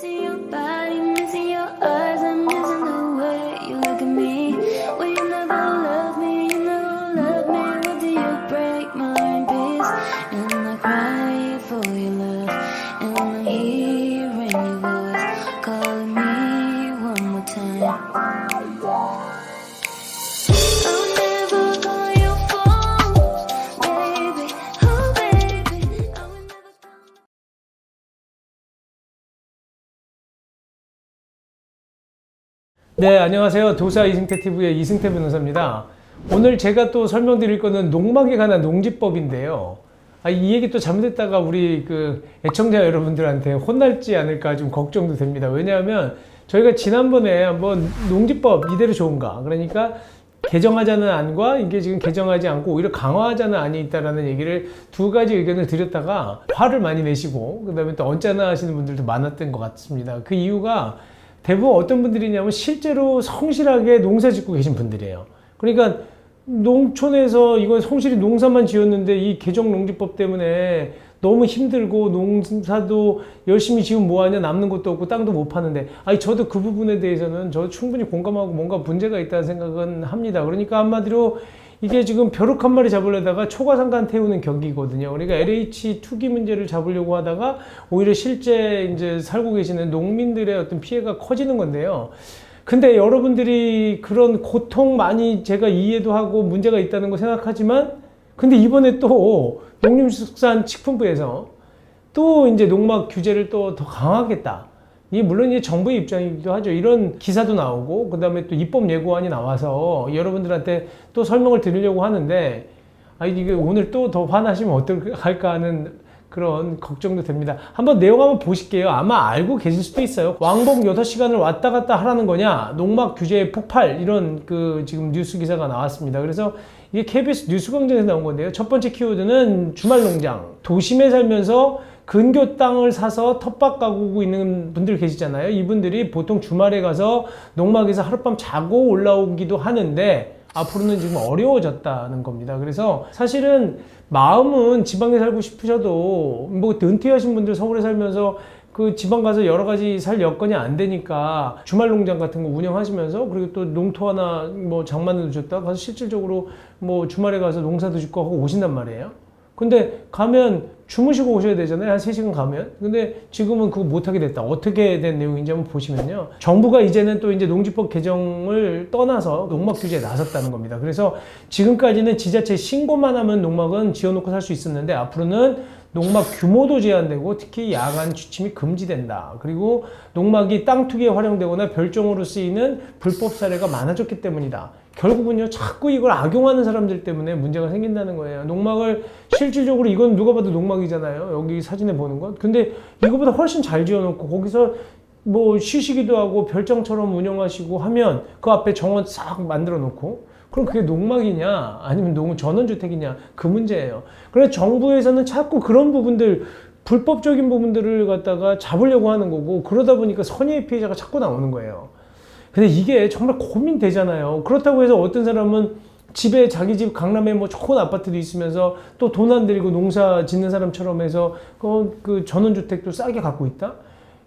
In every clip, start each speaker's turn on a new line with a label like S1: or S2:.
S1: Missing your body, missing your eyes, I'm missing the way you look at me. Well, you never love me, you never love me. What do you break my heart in peace? And I cry for your love, and I'm hearing your voice calling me one more time. I'll never call your phone, baby. Oh, baby, I will never call.
S2: 네, 안녕하세요. 도사 이승태 TV의 이승태 변호사입니다. 오늘 제가 또 설명드릴 거는 농막에 관한 농지법인데요. 이 얘기 또 잘못했다가 우리 애청자 여러분들한테 혼날지 않을까 좀 걱정도 됩니다. 왜냐하면 저희가 지난번에 한번 농지법 이대로 좋은가, 그러니까 개정하자는 안과 이게 지금 개정하지 않고 오히려 강화하자는 안이 있다라는 얘기를 두 가지 의견을 드렸다가 화를 많이 내시고 그다음에 또 언짢아 하시는 분들도 많았던 것 같습니다. 그 이유가 대부분 어떤 분들이냐면 실제로 성실하게 농사 짓고 계신 분들이에요. 그러니까 농촌에서 이건 성실히 농사만 지었는데 이 개정농지법 때문에 너무 힘들고 농사도 열심히 지금 뭐하냐, 남는 것도 없고 땅도 못 파는데, 저도 그 부분에 대해서는 저도 충분히 공감하고 뭔가 문제가 있다는 생각은 합니다. 그러니까 한마디로 이게 지금 벼룩 한 마리 잡으려다가 초가상간 태우는 격이거든요. 그러니까 LH 투기 문제를 잡으려고 하다가 오히려 실제 이제 살고 계시는 농민들의 어떤 피해가 커지는 건데요. 근데 여러분들이 그런 고통 많이 제가 이해도 하고 문제가 있다는 거 생각하지만, 근데 이번에 또 농림축산식품부에서 또 이제 농막 규제를 또 더 강화하겠다. 이게 물론 이제 정부의 입장이기도 하죠. 이런 기사도 나오고 그다음에 또 입법 예고안이 나와서 여러분들한테 또 설명을 드리려고 하는데, 이게 오늘 또 더 화나시면 어떨까 하는 그런 걱정도 됩니다. 한번 내용 한번 보실게요. 아마 알고 계실 수도 있어요. 왕복 6시간을 왔다 갔다 하라는 거냐, 농막 규제의 폭발, 이런 지금 뉴스 기사가 나왔습니다. 그래서 이게 KBS 뉴스광장에서 나온 건데요. 첫 번째 키워드는 주말 농장. 도심에 살면서 근교 땅을 사서 텃밭 가꾸고 있는 분들 계시잖아요. 이분들이 보통 주말에 가서 농막에서 하룻밤 자고 올라오기도 하는데 앞으로는 지금 어려워졌다는 겁니다. 그래서 사실은 마음은 지방에 살고 싶으셔도 뭐 은퇴하신 분들 서울에 살면서 그 지방 가서 여러 가지 살 여건이 안 되니까 주말 농장 같은 거 운영하시면서, 그리고 또 농토 하나 뭐 장만을 줬다 가서 실질적으로 뭐 주말에 가서 농사도 짓고 하고 오신단 말이에요. 근데 가면 주무시고 오셔야 되잖아요. 한 3시간 가면. 근데 지금은 그거 못하게 됐다. 어떻게 된 내용인지 한번 보시면요. 정부가 이제는 또 이제 농지법 개정을 떠나서 농막 규제에 나섰다는 겁니다. 그래서 지금까지는 지자체 신고만 하면 농막은 지어놓고 살 수 있었는데 앞으로는 농막 규모도 제한되고 특히 야간 취침이 금지된다. 그리고 농막이 땅 투기에 활용되거나 별종으로 쓰이는 불법 사례가 많아졌기 때문이다. 결국은요, 자꾸 이걸 악용하는 사람들 때문에 문제가 생긴다는 거예요. 농막을 실질적으로, 이건 누가 봐도 농막이잖아요. 여기 사진에 보는 건. 근데 이거보다 훨씬 잘 지어놓고 거기서 뭐 쉬시기도 하고 별장처럼 운영하시고 하면 그 앞에 정원 싹 만들어 놓고, 그럼 그게 농막이냐 아니면 전원주택이냐, 그 문제예요. 그래서 정부에서는 자꾸 그런 부분들, 불법적인 부분들을 갖다가 잡으려고 하는 거고, 그러다 보니까 선의의 피해자가 자꾸 나오는 거예요. 근데 이게 정말 고민되잖아요. 그렇다고 해서 어떤 사람은 집에, 자기 집 강남에 뭐 좋은 아파트도 있으면서 또 돈 안 들이고 농사 짓는 사람처럼 해서 그 전원주택도 싸게 갖고 있다?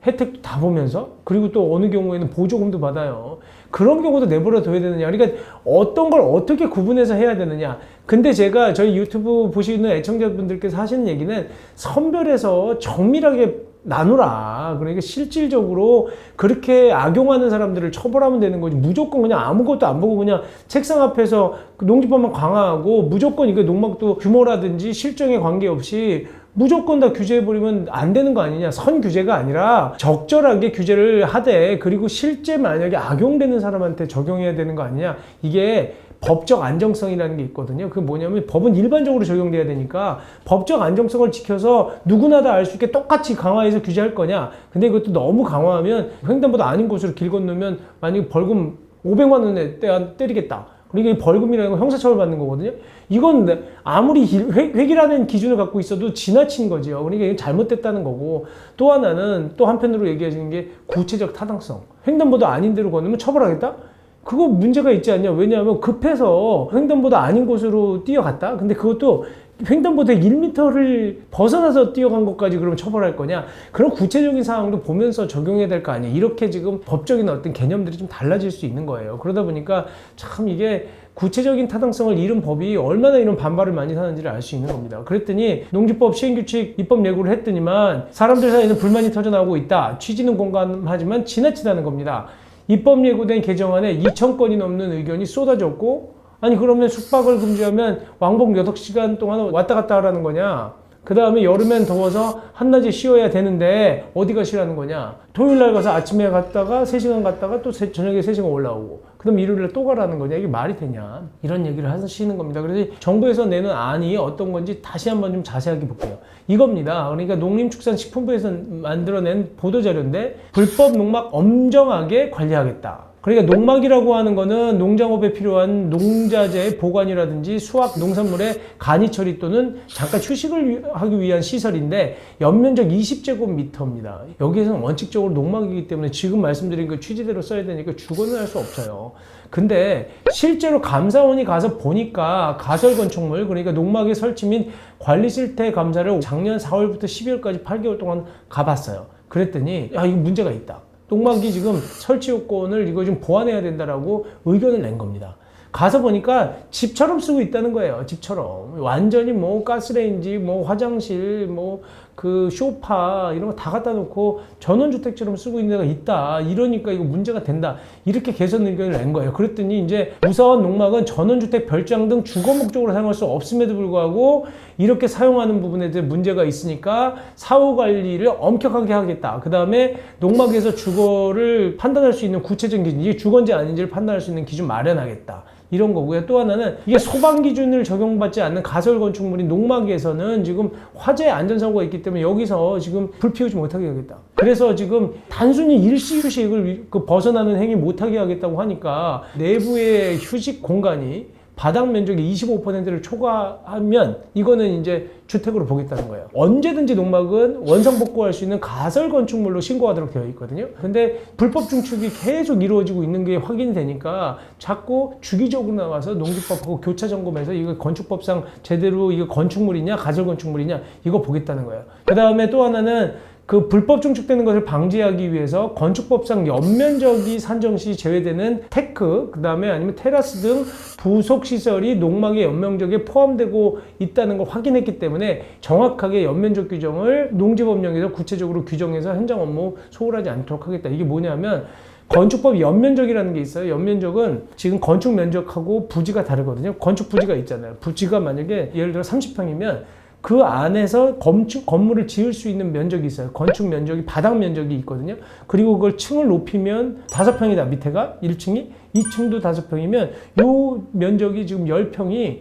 S2: 혜택도 다 보면서, 그리고 또 어느 경우에는 보조금도 받아요. 그런 경우도 내버려 둬야 되느냐. 그러니까 어떤 걸 어떻게 구분해서 해야 되느냐. 근데 제가 저희 유튜브 보시는 애청자분들께서 하시는 얘기는 선별해서 정밀하게 나누라. 그러니까 실질적으로 그렇게 악용하는 사람들을 처벌하면 되는 거지, 무조건 그냥 아무것도 안 보고 그냥 책상 앞에서 농지법만 강화하고 무조건 이거 농막도 규모라든지 실정에 관계없이 무조건 다 규제해버리면 안 되는 거 아니냐. 선 규제가 아니라 적절하게 규제를 하되, 그리고 실제 만약에 악용되는 사람한테 적용해야 되는 거 아니냐. 이게 법적 안정성이라는 게 있거든요. 그게 뭐냐면 법은 일반적으로 적용돼야 되니까 법적 안정성을 지켜서 누구나 다 알 수 있게 똑같이 강화해서 규제할 거냐. 근데 이것도 너무 강화하면 횡단보도 아닌 곳으로 길 건너면 만약에 벌금 500만 원에 때리겠다. 그러니까 벌금이라는 건 형사처벌 받는 거거든요. 이건 아무리 획일화된 기준을 갖고 있어도 지나친 거죠. 그러니까 이건 잘못됐다는 거고, 또 하나는 또 한편으로 얘기하시는 게 구체적 타당성. 횡단보도 아닌 데로 건너면 처벌하겠다? 그거 문제가 있지 않냐. 왜냐하면 급해서 횡단보도 아닌 곳으로 뛰어갔다? 근데 그것도 횡단보도 1m를 벗어나서 뛰어간 것까지 그럼 처벌할 거냐? 그런 구체적인 사항도 보면서 적용해야 될 거 아니에요. 이렇게 지금 법적인 어떤 개념들이 좀 달라질 수 있는 거예요. 그러다 보니까 참 이게 구체적인 타당성을 잃은 법이 얼마나 이런 반발을 많이 사는지를 알 수 있는 겁니다. 그랬더니 농지법 시행규칙 입법 예고를 했더니만 사람들 사이에는 불만이 터져나오고 있다. 취지는 공감하지만 지나치다는 겁니다. 입법 예고된 개정안에 2,000건이 넘는 의견이 쏟아졌고, 아니 그러면 숙박을 금지하면 왕복 몇 시간 동안 왔다 갔다 하라는 거냐? 그 다음에 여름엔 더워서 한낮에 쉬어야 되는데 어디가 쉬라는 거냐? 토요일날 가서 아침에 갔다가 3시간 갔다가 또 저녁에 3시간 올라오고, 그럼 일요일에 또 가라는 거냐? 이게 말이 되냐? 이런 얘기를 하시는 겁니다. 그래서 정부에서 내는 안이 어떤 건지 다시 한번 좀 자세하게 볼게요. 이겁니다. 그러니까 농림축산식품부에서 만들어낸 보도자료인데, 불법 농막 엄정하게 관리하겠다. 그러니까 농막이라고 하는 거는 농장업에 필요한 농자재의 보관이라든지 수확 농산물의 간이 처리 또는 잠깐 휴식을 하기 위한 시설인데, 연면적 20제곱미터입니다. 여기에서는 원칙적으로 농막이기 때문에 지금 말씀드린 그 취지대로 써야 되니까 주거는 할 수 없어요. 근데 실제로 감사원이 가서 보니까 가설건축물, 그러니까 농막의 설치 및 관리 실태 감사를 작년 4월부터 12월까지 8개월 동안 가봤어요. 그랬더니 이거 문제가 있다. 농막이 지금 설치 요건을 이거 좀 보완해야 된다라고 의견을 낸 겁니다. 가서 보니까 집처럼 쓰고 있다는 거예요. 집처럼. 완전히 뭐 가스레인지, 뭐 화장실, 뭐 그 소파 이런 거 다 갖다 놓고 전원주택처럼 쓰고 있는 데가 있다. 이러니까 이거 문제가 된다. 이렇게 개선 의견을 낸 거예요. 그랬더니 이제 우선 농막은 전원주택, 별장 등 주거 목적으로 사용할 수 없음에도 불구하고 이렇게 사용하는 부분에 대해 문제가 있으니까 사후 관리를 엄격하게 하겠다. 그 다음에 농막에서 주거를 판단할 수 있는 구체적인 기준, 이게 주거인지 아닌지를 판단할 수 있는 기준 마련하겠다. 이런 거고요. 또 하나는 이게 소방 기준을 적용받지 않는 가설 건축물인 농막에서는 지금 화재 안전사고가 있기 때문에 여기서 지금 불 피우지 못하게 하겠다. 그래서 지금 단순히 일시 휴식을 벗어나는 행위 못하게 하겠다고 하니까 내부의 휴식 공간이 바닥 면적의 25%를 초과하면 이거는 이제 주택으로 보겠다는 거예요. 언제든지 농막은 원상복구할 수 있는 가설 건축물로 신고하도록 되어 있거든요. 근데 불법 증축이 계속 이루어지고 있는 게 확인이 되니까 자꾸 주기적으로 나와서 농지법하고 교차 점검해서 이거 건축법상 제대로 이거 건축물이냐 가설 건축물이냐 이거 보겠다는 거예요. 그 다음에 또 하나는 그 불법 증축되는 것을 방지하기 위해서 건축법상 연면적이 산정 시 제외되는 테크, 그 다음에 아니면 테라스 등 부속 시설이 농막의 연면적에 포함되고 있다는 걸 확인했기 때문에 정확하게 연면적 규정을 농지법령에서 구체적으로 규정해서 현장 업무 소홀하지 않도록 하겠다. 이게 뭐냐면 건축법 연면적이라는 게 있어요. 연면적은 지금 건축 면적하고 부지가 다르거든요. 건축 부지가 있잖아요. 부지가 만약에 예를 들어 30평이면 그 안에서 건물을 지을 수 있는 면적이 있어요. 건축 면적이 바닥 면적이 있거든요. 그리고 그걸 층을 높이면 5평이다. 밑에가 1층이 2층도 5평이면 요 면적이 지금 10평이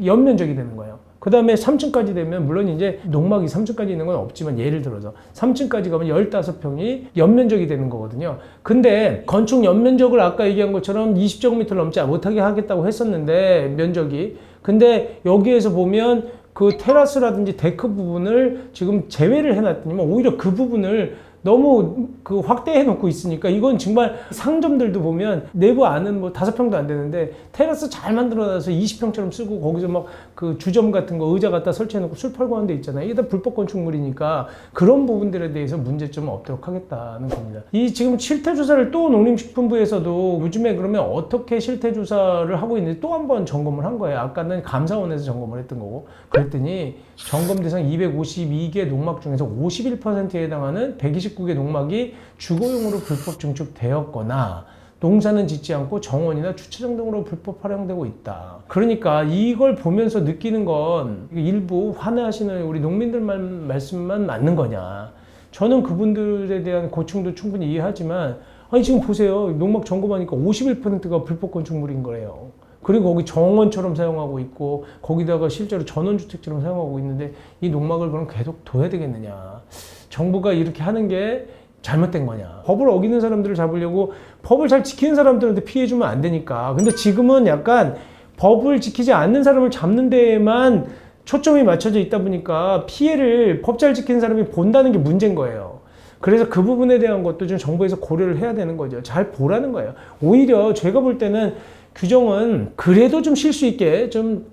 S2: 연면적이 되는 거예요. 그 다음에 3층까지 되면 물론 이제 농막이 3층까지 있는 건 없지만 예를 들어서 3층까지 가면 15평이 연면적이 되는 거거든요. 근데 건축 연면적을 아까 얘기한 것처럼 20제곱미터를 넘지 못하게 하겠다고 했었는데 면적이, 근데 여기에서 보면 그 테라스라든지 데크 부분을 지금 제외를 해놨더니만 오히려 그 부분을 너무 그 확대해 놓고 있으니까 이건 정말 상점들도 보면 내부 안은 뭐 5평도 안 되는데 테라스 잘 만들어놔서 20평처럼 쓰고 거기서 막 그 주점 같은 거 의자 갖다 설치해 놓고 술 팔고 하는 데 있잖아요. 이게 다 불법 건축물이니까 그런 부분들에 대해서 문제점은 없도록 하겠다는 겁니다. 이 지금 실태조사를 또 농림식품부에서도 요즘에 그러면 어떻게 실태조사를 하고 있는지 또 한 번 점검을 한 거예요. 아까는 감사원에서 점검을 했던 거고, 그랬더니 점검 대상 252개 농막 중에서 51%에 해당하는 129개 농막이 주거용으로 불법 증축되었거나 농사는 짓지 않고 정원이나 주차장 등으로 불법 활용되고 있다. 그러니까 이걸 보면서 느끼는 건 일부 환해하시는 우리 농민들만 말씀만 맞는 거냐. 저는 그분들에 대한 고충도 충분히 이해하지만 아니 지금 보세요. 농막 점검하니까 51%가 불법 건축물인 거예요. 그리고 거기 정원처럼 사용하고 있고 거기다가 실제로 전원주택처럼 사용하고 있는데 이 농막을 그럼 계속 둬야 되겠느냐. 정부가 이렇게 하는 게 잘못된 거냐. 법을 어기는 사람들을 잡으려고 법을 잘 지키는 사람들한테 피해주면 안 되니까. 근데 지금은 약간 법을 지키지 않는 사람을 잡는 데에만 초점이 맞춰져 있다 보니까 피해를 법 잘 지키는 사람이 본다는 게 문제인 거예요. 그래서 그 부분에 대한 것도 좀 정부에서 고려를 해야 되는 거죠. 잘 보라는 거예요. 오히려 제가 볼 때는 규정은 그래도 좀 쉴 수 있게 좀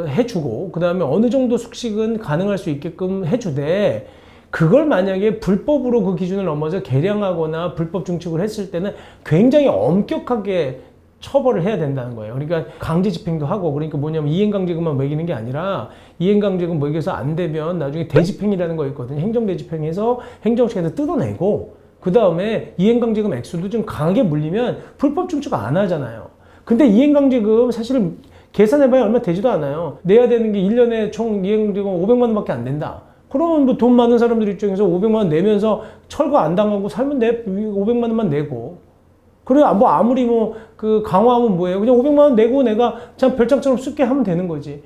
S2: 해주고, 그 다음에 어느 정도 숙식은 가능할 수 있게끔 해주되, 그걸 만약에 불법으로 그 기준을 넘어서 개량하거나 불법 증축을 했을 때는 굉장히 엄격하게 처벌을 해야 된다는 거예요. 그러니까 강제 집행도 하고, 그러니까 뭐냐면 이행강제금만 매기는 게 아니라 이행강제금 매겨서 안 되면 나중에 대집행이라는 거 있거든요. 행정대집행해서 행정처에서 뜯어내고, 그 다음에 이행강제금 액수도 좀 강하게 물리면 불법 증축 안 하잖아요. 근데 이행강제금 사실 계산해봐야 얼마 되지도 않아요. 내야 되는 게 1년에 총 이행강제금 500만 원밖에 안 된다. 그러면 뭐 돈 많은 사람들 입장에서 500만 원 내면서 철거 안 당하고 살면 돼. 500만 원만 내고. 그래, 뭐 아무리 강화하면 뭐예요. 그냥 500만 원 내고 내가 참 별장처럼 쓸게 하면 되는 거지.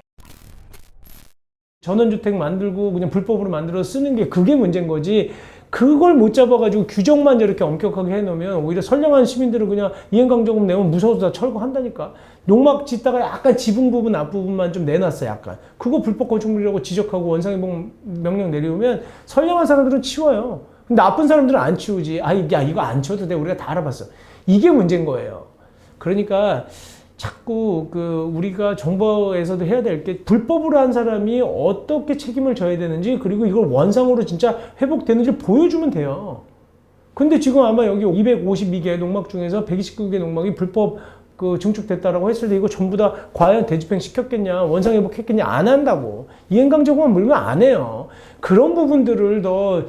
S2: 전원주택 만들고 그냥 불법으로 만들어서 쓰는 게 그게 문제인 거지. 그걸 못 잡아가지고 규정만 저렇게 엄격하게 해놓으면 오히려 선량한 시민들은 그냥 이행강제금 내면 무서워서 다 철거한다니까. 농막 짓다가 약간 지붕 부분 앞부분만 좀 내놨어, 약간. 그거 불법 건축물이라고 지적하고 원상회복 명령 내려오면 선량한 사람들은 치워요. 근데 나쁜 사람들은 안 치우지. 야, 이거 안 치워도 돼. 우리가 다 알아봤어. 이게 문제인 거예요. 그러니까 자꾸 우리가 정부에서도 해야 될 게 불법으로 한 사람이 어떻게 책임을 져야 되는지, 그리고 이걸 원상으로 진짜 회복되는지 보여주면 돼요. 근데 지금 아마 여기 252개 농막 중에서 129개 농막이 불법 증축됐다라고 했을 때 이거 전부 다 과연 대집행 시켰겠냐, 원상 회복했겠냐, 안 한다고. 이행강제금만 물면 안 해요. 그런 부분들을 더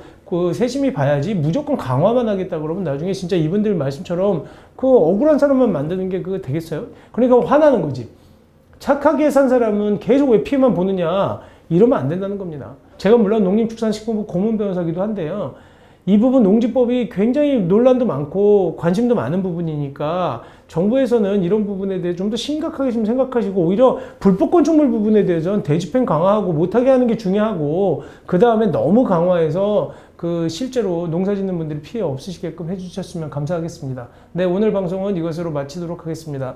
S2: 세심히 봐야지 무조건 강화만 하겠다 그러면 나중에 진짜 이분들 말씀처럼 억울한 사람만 만드는 게 그거 되겠어요? 그러니까 화나는 거지. 착하게 산 사람은 계속 왜 피해만 보느냐, 이러면 안 된다는 겁니다. 제가 물론 농림축산식품부 고문 변호사기도 한데요. 이 부분 농지법이 굉장히 논란도 많고 관심도 많은 부분이니까 정부에서는 이런 부분에 대해 좀 더 심각하게 좀 생각하시고, 오히려 불법 건축물 부분에 대해서는 대집행 강화하고 못하게 하는 게 중요하고, 그 다음에 너무 강화해서 실제로 농사 짓는 분들이 피해 없으시게끔 해주셨으면 감사하겠습니다. 네, 오늘 방송은 이것으로 마치도록 하겠습니다.